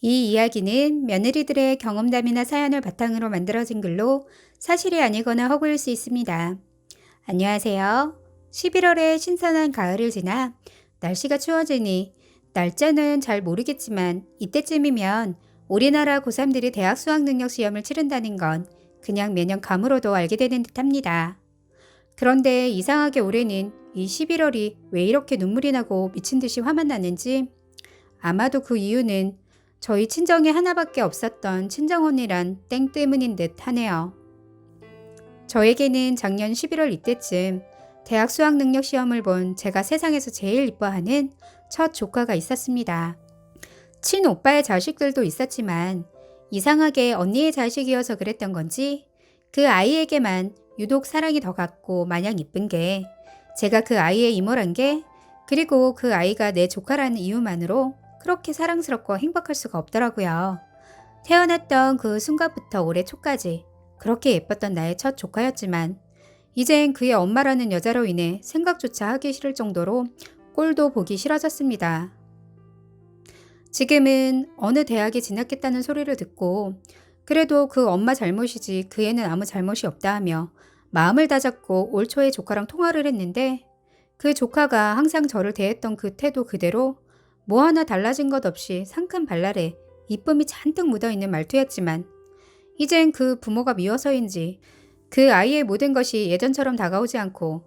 이 이야기는 며느리들의 경험담이나 사연을 바탕으로 만들어진 글로 사실이 아니거나 허구일 수 있습니다. 안녕하세요. 11월의 신선한 가을을 지나 날씨가 추워지니 날짜는 잘 모르겠지만 이때쯤이면 우리나라 고3들이 대학 수학능력 시험을 치른다는 건 그냥 매년 감으로도 알게 되는 듯합니다. 그런데 이상하게 올해는 이 11월이 왜 이렇게 눈물이 나고 미친 듯이 화만 나는지 아마도 그 이유는 저희 친정에 하나밖에 없었던 친정언니란 땡 때문인 듯 하네요. 저에게는 작년 11월 이때쯤 대학 수학능력 시험을 본 제가 세상에서 제일 이뻐하는 첫 조카가 있었습니다. 친오빠의 자식들도 있었지만 이상하게 언니의 자식이어서 그랬던 건지 그 아이에게만 유독 사랑이 더 갔고 마냥 이쁜 게 제가 그 아이의 이모란 게 그리고 그 아이가 내 조카라는 이유만으로 그렇게 사랑스럽고 행복할 수가 없더라고요. 태어났던 그 순간부터 올해 초까지 그렇게 예뻤던 나의 첫 조카였지만 이젠 그의 엄마라는 여자로 인해 생각조차 하기 싫을 정도로 꼴도 보기 싫어졌습니다. 지금은 어느 대학에 진학했다는 소리를 듣고 그래도 그 엄마 잘못이지 그 애는 아무 잘못이 없다 하며 마음을 다잡고 올 초에 조카랑 통화를 했는데 그 조카가 항상 저를 대했던 그 태도 그대로 뭐 하나 달라진 것 없이 상큼 발랄해 이쁨이 잔뜩 묻어있는 말투였지만 이젠 그 부모가 미워서인지 그 아이의 모든 것이 예전처럼 다가오지 않고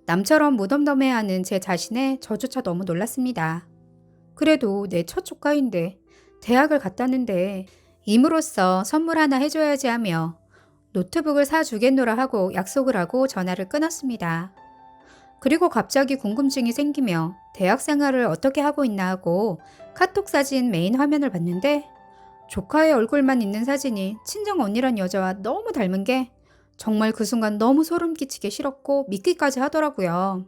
남처럼 무덤덤해하는 제 자신에 저조차 너무 놀랐습니다. 그래도 내 첫 조카인데 대학을 갔다는데 임으로써 선물 하나 해줘야지 하며 노트북을 사주겠노라 하고 약속을 하고 전화를 끊었습니다. 그리고 갑자기 궁금증이 생기며 대학 생활을 어떻게 하고 있나 하고 카톡 사진 메인 화면을 봤는데 조카의 얼굴만 있는 사진이 친정 언니란 여자와 너무 닮은 게 정말 그 순간 너무 소름 끼치게 싫었고 믿기까지 하더라고요.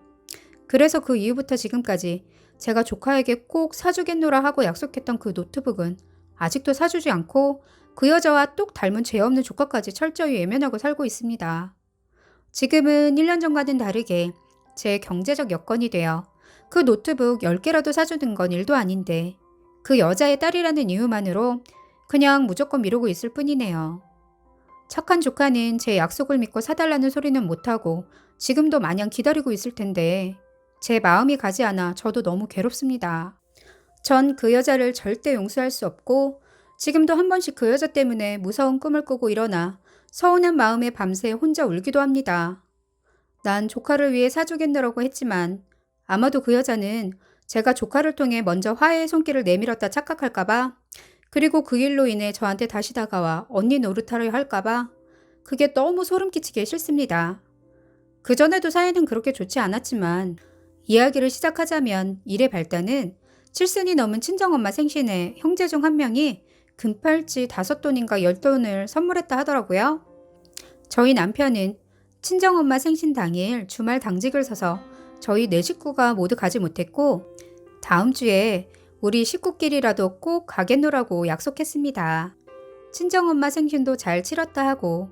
그래서 그 이후부터 지금까지 제가 조카에게 꼭 사주겠노라 하고 약속했던 그 노트북은 아직도 사주지 않고 그 여자와 똑 닮은 죄 없는 조카까지 철저히 외면하고 살고 있습니다. 지금은 1년 전과는 다르게 제 경제적 여건이 되어 그 노트북 10개라도 사주는 건 일도 아닌데 그 여자의 딸이라는 이유만으로 그냥 무조건 미루고 있을 뿐이네요. 착한 조카는 제 약속을 믿고 사달라는 소리는 못하고 지금도 마냥 기다리고 있을 텐데 제 마음이 가지 않아 저도 너무 괴롭습니다. 전 그 여자를 절대 용서할 수 없고 지금도 한 번씩 그 여자 때문에 무서운 꿈을 꾸고 일어나 서운한 마음에 밤새 혼자 울기도 합니다. 난 조카를 위해 사주겠노라고 했지만 아마도 그 여자는 제가 조카를 통해 먼저 화해의 손길을 내밀었다 착각할까봐 그리고 그 일로 인해 저한테 다시 다가와 언니 노릇하려 할까봐 그게 너무 소름 끼치게 싫습니다. 그전에도 사이는 그렇게 좋지 않았지만 이야기를 시작하자면 일의 발단은 칠순이 넘은 친정엄마 생신에 형제 중 한 명이 금팔찌 5돈인가 10돈을 선물했다 하더라고요. 저희 남편은 친정엄마 생신 당일 주말 당직을 서서 저희 네 식구가 모두 가지 못했고 다음 주에 우리 식구끼리라도 꼭 가겠노라고 약속했습니다. 친정엄마 생신도 잘 치렀다 하고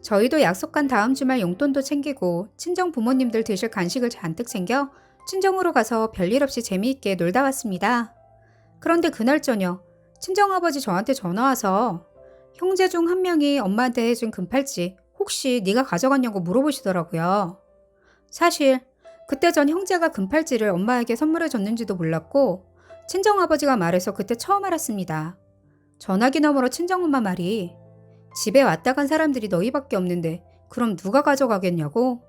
저희도 약속한 다음 주말 용돈도 챙기고 친정 부모님들 드실 간식을 잔뜩 챙겨 친정으로 가서 별일 없이 재미있게 놀다 왔습니다. 그런데 그날 저녁 친정아버지 저한테 전화와서 형제 중 한 명이 엄마한테 해준 금팔찌 혹시 네가 가져갔냐고 물어보시더라고요. 사실 그때 전 형제가 금팔찌를 엄마에게 선물해 줬는지도 몰랐고 친정아버지가 말해서 그때 처음 알았습니다. 전화기 너머로 친정엄마 말이 집에 왔다 간 사람들이 너희밖에 없는데 그럼 누가 가져가겠냐고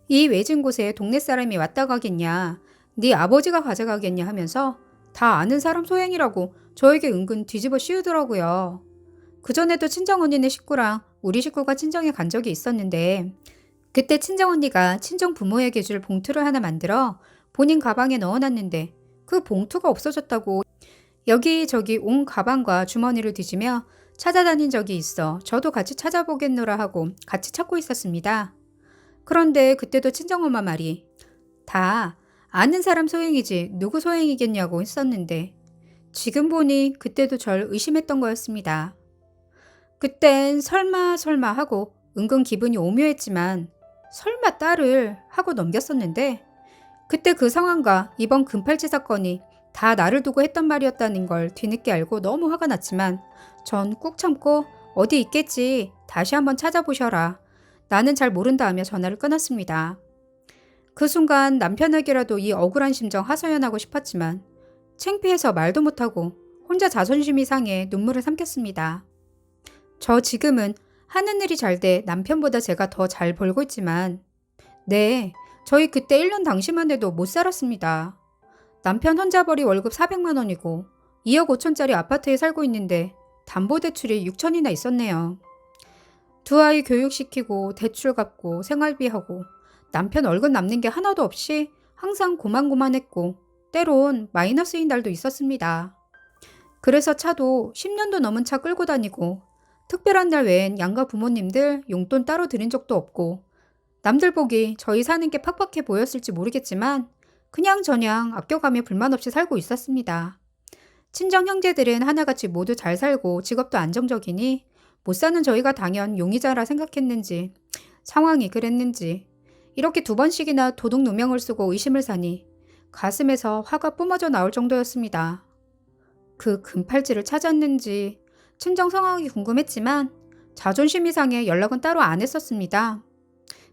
이 외진 곳에 동네 사람이 왔다 가겠냐 네 아버지가 가져가겠냐 하면서 다 아는 사람 소행이라고 저에게 은근 뒤집어 씌우더라고요. 그전에도 친정언니네 식구랑 우리 식구가 친정에 간 적이 있었는데 그때 친정언니가 친정 부모에게 줄 봉투를 하나 만들어 본인 가방에 넣어놨는데 그 봉투가 없어졌다고 여기저기 온 가방과 주머니를 뒤지며 찾아다닌 적이 있어 저도 같이 찾아보겠노라 하고 같이 찾고 있었습니다. 그런데 그때도 친정엄마 말이 다 아는 사람 소행이지 누구 소행이겠냐고 했었는데 지금 보니 그때도 절 의심했던 거였습니다. 그땐 설마 하고 은근 기분이 오묘했지만 설마 딸을 하고 넘겼었는데 그때 그 상황과 이번 금팔찌 사건이 다 나를 두고 했던 말이었다는 걸 뒤늦게 알고 너무 화가 났지만 전 꾹 참고 어디 있겠지. 다시 한번 찾아보셔라. 나는 잘 모른다 하며 전화를 끊었습니다. 그 순간 남편에게라도 이 억울한 심정 하소연하고 싶었지만 창피해서 말도 못하고 혼자 자존심이 상해 눈물을 삼켰습니다. 저 지금은 하는 일이 잘 돼 남편보다 제가 더 잘 벌고 있지만 네, 저희 그때 1년 당시만 해도 못 살았습니다. 남편 혼자벌이 월급 400만 원이고 2억 5천짜리 아파트에 살고 있는데 담보대출이 6천이나 있었네요. 두 아이 교육시키고 대출 갚고 생활비하고 남편 월급 남는 게 하나도 없이 항상 고만고만했고 때론 마이너스인 달도 있었습니다. 그래서 차도 10년도 넘은 차 끌고 다니고 특별한 날 외엔 양가 부모님들 용돈 따로 드린 적도 없고 남들 보기 저희 사는 게 팍팍해 보였을지 모르겠지만 그냥저냥 아껴가며 불만 없이 살고 있었습니다. 친정 형제들은 하나같이 모두 잘 살고 직업도 안정적이니 못 사는 저희가 당연 용의자라 생각했는지 상황이 그랬는지 이렇게 2번씩이나 도둑 누명을 쓰고 의심을 사니 가슴에서 화가 뿜어져 나올 정도였습니다. 그 금팔찌를 찾았는지 친정 상황이 궁금했지만 자존심이 상해 연락은 따로 안 했었습니다.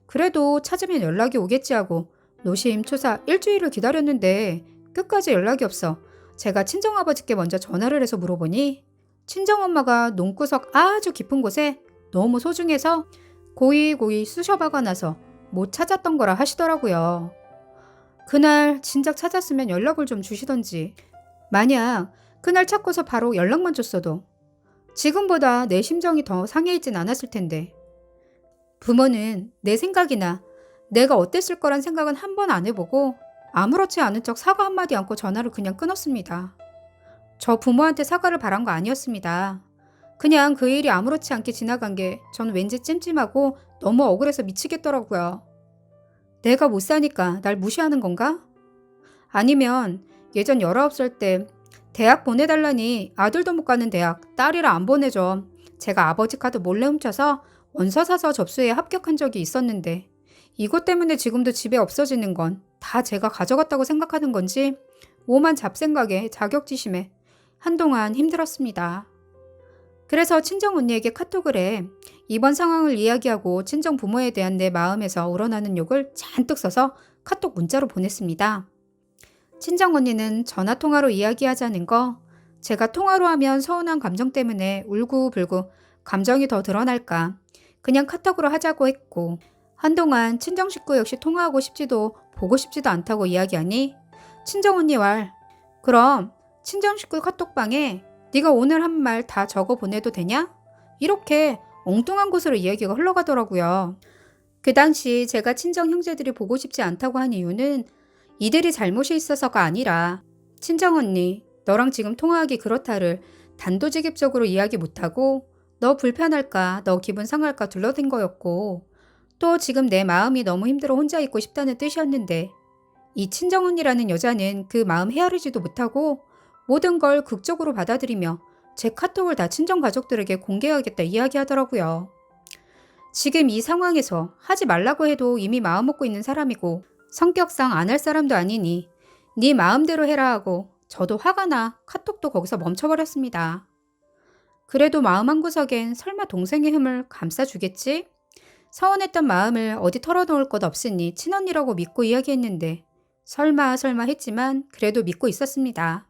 그래도 찾으면 연락이 오겠지 하고 노심초사 일주일을 기다렸는데 끝까지 연락이 없어 제가 친정아버지께 먼저 전화를 해서 물어보니 친정엄마가 논구석 아주 깊은 곳에 너무 소중해서 고이고이 쑤셔박아 놔서 못 찾았던 거라 하시더라고요. 그날 진작 찾았으면 연락을 좀 주시던지 만약 그날 찾고서 바로 연락만 줬어도 지금보다 내 심정이 더 상해 있진 않았을 텐데 부모는 내 생각이나 내가 어땠을 거란 생각은 한 번 안 해보고 아무렇지 않은 척 사과 한마디 않고 전화를 그냥 끊었습니다. 저 부모한테 사과를 바란 거 아니었습니다. 그냥 그 일이 아무렇지 않게 지나간 게 전 왠지 찜찜하고 너무 억울해서 미치겠더라고요. 내가 못 사니까 날 무시하는 건가? 아니면 예전 19살 때 대학 보내달라니 아들도 못 가는 대학 딸이라 안 보내줘. 제가 아버지 카드 몰래 훔쳐서 원서 사서 접수에 합격한 적이 있었는데 이것 때문에 지금도 집에 없어지는 건 다 제가 가져갔다고 생각하는 건지 오만 잡생각에 자격지심에 한동안 힘들었습니다. 그래서 친정 언니에게 카톡을 해 이번 상황을 이야기하고 친정 부모에 대한 내 마음에서 우러나는 욕을 잔뜩 써서 카톡 문자로 보냈습니다. 친정 언니는 전화통화로 이야기하자는 거 제가 통화로 하면 서운한 감정 때문에 울고불고 감정이 더 드러날까 그냥 카톡으로 하자고 했고 한동안 친정 식구 역시 통화하고 싶지도 보고 싶지도 않다고 이야기하니 친정 언니 말 그럼 친정 식구 카톡방에 네가 오늘 한 말 다 적어 보내도 되냐? 이렇게 엉뚱한 곳으로 이야기가 흘러가더라고요. 그 당시 제가 친정 형제들이 보고 싶지 않다고 한 이유는 이들이 잘못이 있어서가 아니라 친정 언니 너랑 지금 통화하기 그렇다를 단도직입적으로 이야기 못하고 너 불편할까 너 기분 상할까 둘러댄 거였고 또 지금 내 마음이 너무 힘들어 혼자 있고 싶다는 뜻이었는데 이 친정 언니라는 여자는 그 마음 헤아리지도 못하고 모든 걸 극적으로 받아들이며 제 카톡을 다 친정 가족들에게 공개하겠다 이야기하더라고요. 지금 이 상황에서 하지 말라고 해도 이미 마음 먹고 있는 사람이고 성격상 안 할 사람도 아니니 네 마음대로 해라 하고 저도 화가 나 카톡도 거기서 멈춰버렸습니다. 그래도 마음 한구석엔 설마 동생의 흠을 감싸주겠지? 서운했던 마음을 어디 털어놓을 것 없으니 친언니라고 믿고 이야기했는데 설마 했지만 그래도 믿고 있었습니다.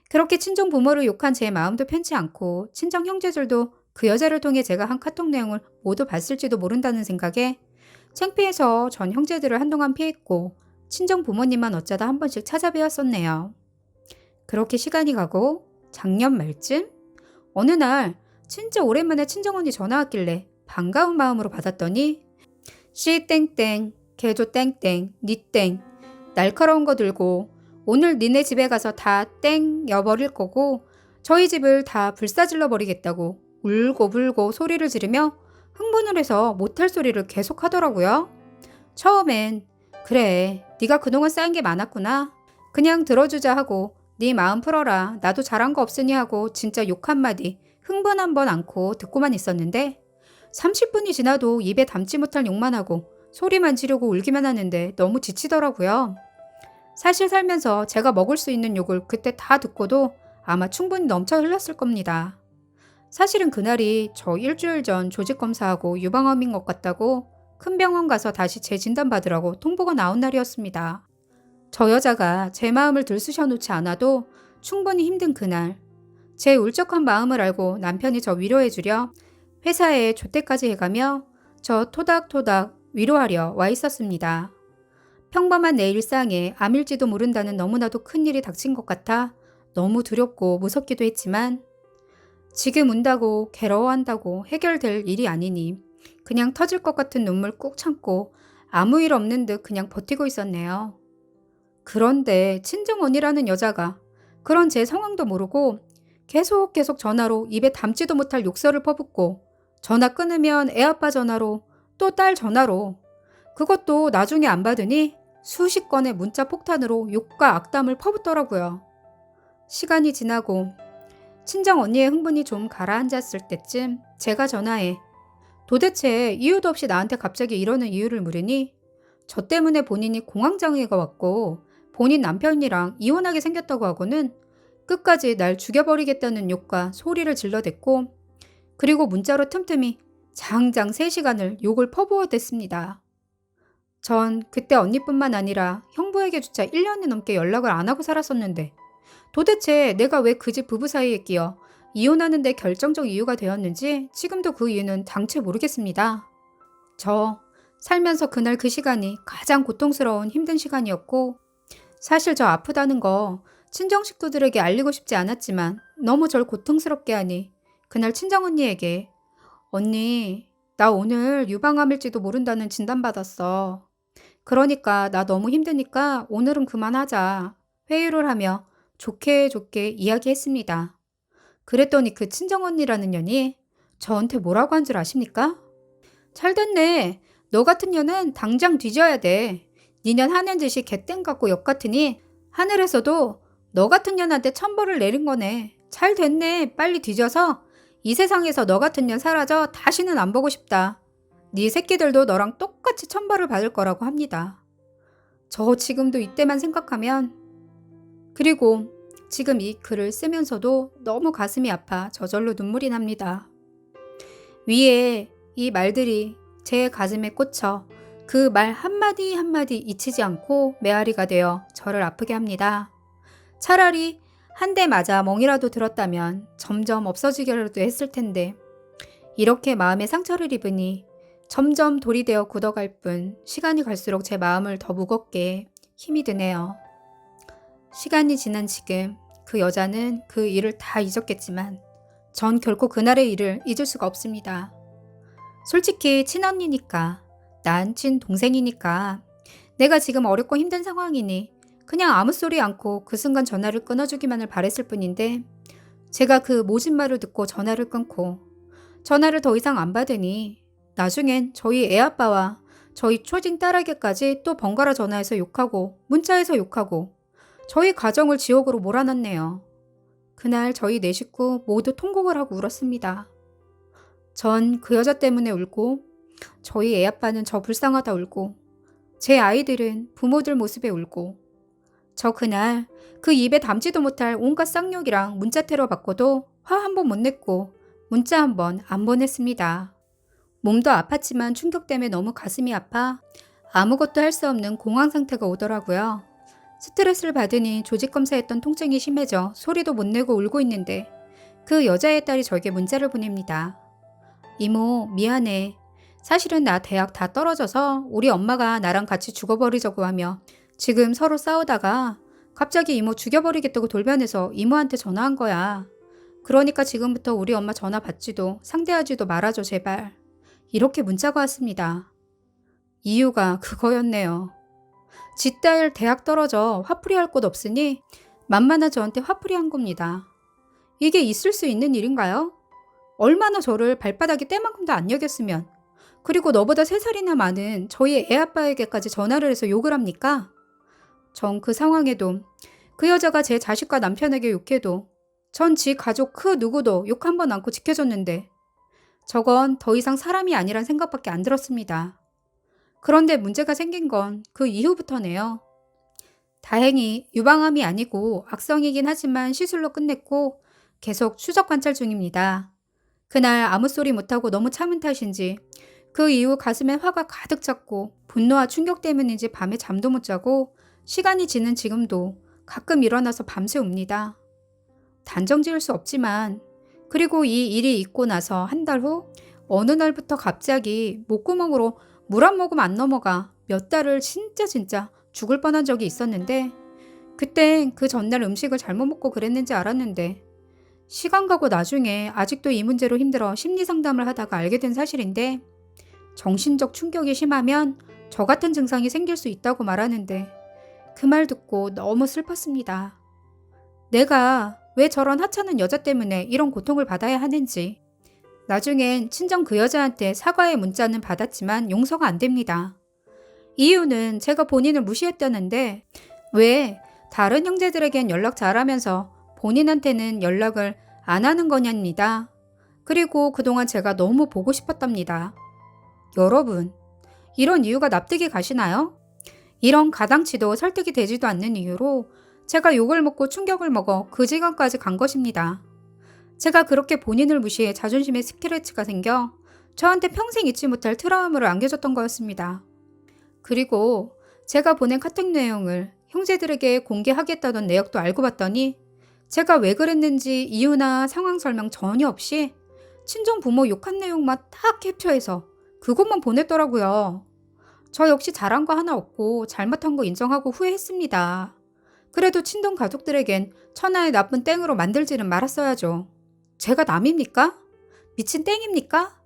그렇게 친정 부모를 욕한 제 마음도 편치 않고 친정 형제들도 그 여자를 통해 제가 한 카톡 내용을 모두 봤을지도 모른다는 생각에 창피해서 전 형제들을 한동안 피했고 친정 부모님만 어쩌다 한 번씩 찾아뵈었었네요. 그렇게 시간이 가고 작년 말쯤 어느 날 진짜 오랜만에 친정언니 전화 왔길래 반가운 마음으로 받았더니 씨 땡땡 개조 땡땡 니 땡 날카로운 거 들고 오늘 니네 집에 가서 다 땡 여버릴 거고 저희 집을 다 불사질러 버리겠다고 울고불고 소리를 지르며 흥분을 해서 못할 소리를 계속 하더라고요. 처음엔 그래 네가 그동안 쌓인 게 많았구나 그냥 들어주자 하고 네 마음 풀어라 나도 잘한 거 없으니 하고 진짜 욕 한마디 흥분 한번 않고 듣고만 있었는데 30분이 지나도 입에 담지 못할 욕만 하고 소리만 지르고 울기만 하는데 너무 지치더라고요. 사실 살면서 제가 먹을 수 있는 욕을 그때 다 듣고도 아마 충분히 넘쳐 흘렸을 겁니다. 사실은 그날이 저 일주일 전 조직검사하고 유방암인 것 같다고 큰 병원 가서 다시 재진단받으라고 통보가 나온 날이었습니다. 저 여자가 제 마음을 들쑤셔 놓지 않아도 충분히 힘든 그날, 제 울적한 마음을 알고 남편이 저 위로해주려 회사에 조퇴까지 해가며 저 토닥토닥 위로하려 와 있었습니다. 평범한 내 일상에 암일지도 모른다는 너무나도 큰 일이 닥친 것 같아 너무 두렵고 무섭기도 했지만 지금 운다고 괴로워한다고 해결될 일이 아니니 그냥 터질 것 같은 눈물 꾹 참고 아무 일 없는 듯 그냥 버티고 있었네요. 그런데 친정언니라는 여자가 그런 제 상황도 모르고 계속 전화로 입에 담지도 못할 욕설을 퍼붓고 전화 끊으면 애아빠 전화로 또 딸 전화로 그것도 나중에 안 받으니 수십 건의 문자 폭탄으로 욕과 악담을 퍼붓더라고요. 시간이 지나고 친정 언니의 흥분이 좀 가라앉았을 때쯤 제가 전화해 도대체 이유도 없이 나한테 갑자기 이러는 이유를 물으니 저 때문에 본인이 공황장애가 왔고 본인 남편이랑 이혼하게 생겼다고 하고는 끝까지 날 죽여버리겠다는 욕과 소리를 질러댔고 그리고 문자로 틈틈이 장장 3시간을 욕을 퍼부어댔습니다. 전 그때 언니뿐만 아니라 형부에게조차 1년이 넘게 연락을 안 하고 살았었는데 도대체 내가 왜 그 집 부부 사이에 끼어 이혼하는 데 결정적 이유가 되었는지 지금도 그 이유는 당최 모르겠습니다. 저 살면서 그날 그 시간이 가장 고통스러운 힘든 시간이었고 사실 저 아프다는 거 친정 식구들에게 알리고 싶지 않았지만 너무 절 고통스럽게 하니 그날 친정언니에게 언니 나 오늘 유방암일지도 모른다는 진단받았어. 그러니까 나 너무 힘드니까 오늘은 그만하자. 회유를 하며 좋게 이야기했습니다. 그랬더니 그 친정언니라는 년이 저한테 뭐라고 한 줄 아십니까? 잘됐네. 너 같은 년은 당장 뒤져야 돼. 니년 하는 짓이 개땡 같고 역 같으니 하늘에서도 너 같은 년한테 천벌을 내린 거네. 잘 됐네. 빨리 뒤져서 이 세상에서 너 같은 년 사라져 다시는 안 보고 싶다. 네 새끼들도 너랑 똑같이 천벌을 받을 거라고 합니다. 저 지금도 이때만 생각하면 그리고 지금 이 글을 쓰면서도 너무 가슴이 아파 저절로 눈물이 납니다. 위에 이 말들이 제 가슴에 꽂혀 그 말 한마디 한마디 잊히지 않고 메아리가 되어 저를 아프게 합니다. 차라리 한 대 맞아 멍이라도 들었다면 점점 없어지기라도 했을 텐데 이렇게 마음에 상처를 입으니 점점 돌이 되어 굳어갈 뿐 시간이 갈수록 제 마음을 더 무겁게 힘이 드네요. 시간이 지난 지금 그 여자는 그 일을 다 잊었겠지만 전 결코 그날의 일을 잊을 수가 없습니다. 솔직히 친언니니까 난 친동생이니까 내가 지금 어렵고 힘든 상황이니 그냥 아무 소리 않고 그 순간 전화를 끊어주기만을 바랬을 뿐인데 제가 그 모진 말을 듣고 전화를 끊고 전화를 더 이상 안 받으니 나중엔 저희 애아빠와 저희 초진 딸에게까지 또 번갈아 전화해서 욕하고 문자해서 욕하고 저희 가정을 지옥으로 몰아넣네요. 그날 저희 4식구 모두 통곡을 하고 울었습니다. 전 그 여자 때문에 울고 저희 애아빠는 저 불쌍하다 울고 제 아이들은 부모들 모습에 울고 저 그날 그 입에 담지도 못할 온갖 쌍욕이랑 문자 테러 받고도 화 한 번 못 냈고 문자 한 번 안 보냈습니다. 몸도 아팠지만 충격 때문에 너무 가슴이 아파 아무것도 할 수 없는 공황 상태가 오더라고요. 스트레스를 받으니 조직검사했던 통증이 심해져 소리도 못 내고 울고 있는데 그 여자의 딸이 저에게 문자를 보냅니다. 이모 미안해. 사실은 나 대학 다 떨어져서 우리 엄마가 나랑 같이 죽어버리자고 하며 지금 서로 싸우다가 갑자기 이모 죽여버리겠다고 돌변해서 이모한테 전화한 거야. 그러니까 지금부터 우리 엄마 전화 받지도 상대하지도 말아줘 제발. 이렇게 문자가 왔습니다. 이유가 그거였네요. 지 딸 대학 떨어져 화풀이 할 곳 없으니 만만한 저한테 화풀이 한 겁니다. 이게 있을 수 있는 일인가요? 얼마나 저를 발바닥에 때만큼도 안 여겼으면 그리고 너보다 3살이나 많은 저희 애아빠에게까지 전화를 해서 욕을 합니까? 전 그 상황에도 그 여자가 제 자식과 남편에게 욕해도 전 지 가족 그 누구도 욕 한 번 않고 지켜줬는데 저건 더 이상 사람이 아니란 생각밖에 안 들었습니다. 그런데 문제가 생긴 건 그 이후부터네요. 다행히 유방암이 아니고 악성이긴 하지만 시술로 끝냈고 계속 추적 관찰 중입니다. 그날 아무 소리 못하고 너무 참은 탓인지 그 이후 가슴에 화가 가득 찼고 분노와 충격 때문인지 밤에 잠도 못 자고 시간이 지난 지금도 가끔 일어나서 밤새 웁니다. 단정 지을 수 없지만 그리고 이 일이 있고 나서 한 달 후 어느 날부터 갑자기 목구멍으로 물 한 모금 안 넘어가 몇 달을 진짜 죽을 뻔한 적이 있었는데 그땐 그 전날 음식을 잘못 먹고 그랬는지 알았는데 시간 가고 나중에 아직도 이 문제로 힘들어 심리 상담을 하다가 알게 된 사실인데 정신적 충격이 심하면 저 같은 증상이 생길 수 있다고 말하는데 그 말 듣고 너무 슬펐습니다. 내가 왜 저런 하찮은 여자 때문에 이런 고통을 받아야 하는지. 나중엔 친정 그 여자한테 사과의 문자는 받았지만 용서가 안 됩니다. 이유는 제가 본인을 무시했다는데 왜 다른 형제들에겐 연락 잘하면서 본인한테는 연락을 안 하는 거냐입니다. 그리고 그동안 제가 너무 보고 싶었답니다. 여러분, 이런 이유가 납득이 가시나요? 이런 가당치도 설득이 되지도 않는 이유로 제가 욕을 먹고 충격을 먹어 그 지경까지 간 것입니다. 제가 그렇게 본인을 무시해 자존심에 스크래치가 생겨 저한테 평생 잊지 못할 트라우마를 안겨줬던 거였습니다. 그리고 제가 보낸 카톡 내용을 형제들에게 공개하겠다던 내역도 알고 봤더니 제가 왜 그랬는지 이유나 상황 설명 전혀 없이 친정 부모 욕한 내용만 딱 캡처해서 그것만 보냈더라고요. 저 역시 잘한 거 하나 없고 잘못한 거 인정하고 후회했습니다. 그래도 친동 가족들에겐 천하의 나쁜 땡으로 만들지는 말았어야죠. 제가 남입니까? 미친 땡입니까?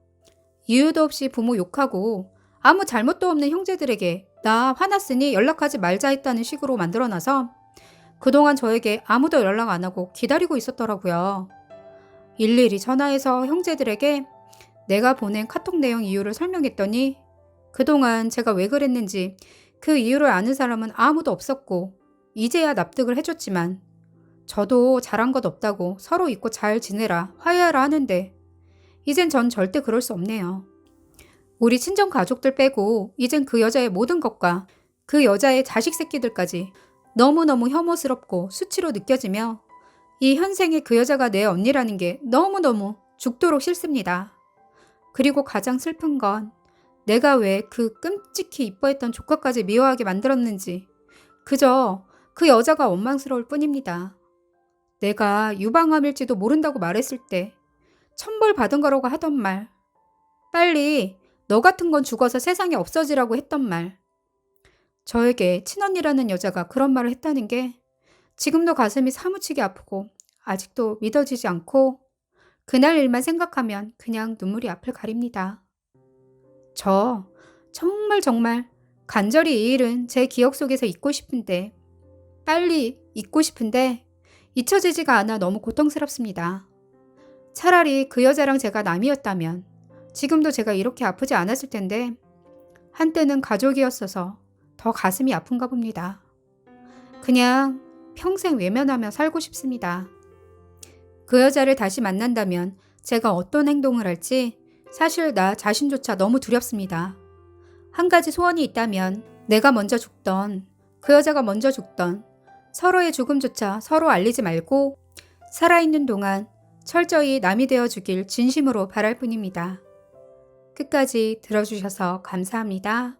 이유도 없이 부모 욕하고 아무 잘못도 없는 형제들에게 나 화났으니 연락하지 말자 했다는 식으로 만들어놔서 그동안 저에게 아무도 연락 안 하고 기다리고 있었더라고요. 일일이 전화해서 형제들에게 내가 보낸 카톡 내용 이유를 설명했더니 그동안 제가 왜 그랬는지 그 이유를 아는 사람은 아무도 없었고 이제야 납득을 해줬지만 저도 잘한 것 없다고 서로 잊고 잘 지내라 화해하라 하는데 이젠 전 절대 그럴 수 없네요. 우리 친정 가족들 빼고 이젠 그 여자의 모든 것과 그 여자의 자식 새끼들까지 너무너무 혐오스럽고 수치로 느껴지며 이 현생에 그 여자가 내 언니라는 게 너무너무 죽도록 싫습니다. 그리고 가장 슬픈 건 내가 왜 그 끔찍히 이뻐했던 조카까지 미워하게 만들었는지 그저 그 여자가 원망스러울 뿐입니다. 내가 유방암일지도 모른다고 말했을 때 천벌 받은 거라고 하던 말, 빨리 너 같은 건 죽어서 세상에 없어지라고 했던 말, 저에게 친언니라는 여자가 그런 말을 했다는 게 지금도 가슴이 사무치게 아프고 아직도 믿어지지 않고 그날 일만 생각하면 그냥 눈물이 앞을 가립니다. 저 정말 간절히 이 일은 제 기억 속에서 잊고 싶은데 빨리 잊고 싶은데 잊혀지지가 않아 너무 고통스럽습니다. 차라리 그 여자랑 제가 남이었다면 지금도 제가 이렇게 아프지 않았을 텐데 한때는 가족이었어서 더 가슴이 아픈가 봅니다. 그냥 평생 외면하며 살고 싶습니다. 그 여자를 다시 만난다면 제가 어떤 행동을 할지 사실 나 자신조차 너무 두렵습니다. 한 가지 소원이 있다면 내가 먼저 죽던 그 여자가 먼저 죽던 서로의 죽음조차 서로 알리지 말고 살아있는 동안 철저히 남이 되어주길 진심으로 바랄 뿐입니다. 끝까지 들어주셔서 감사합니다.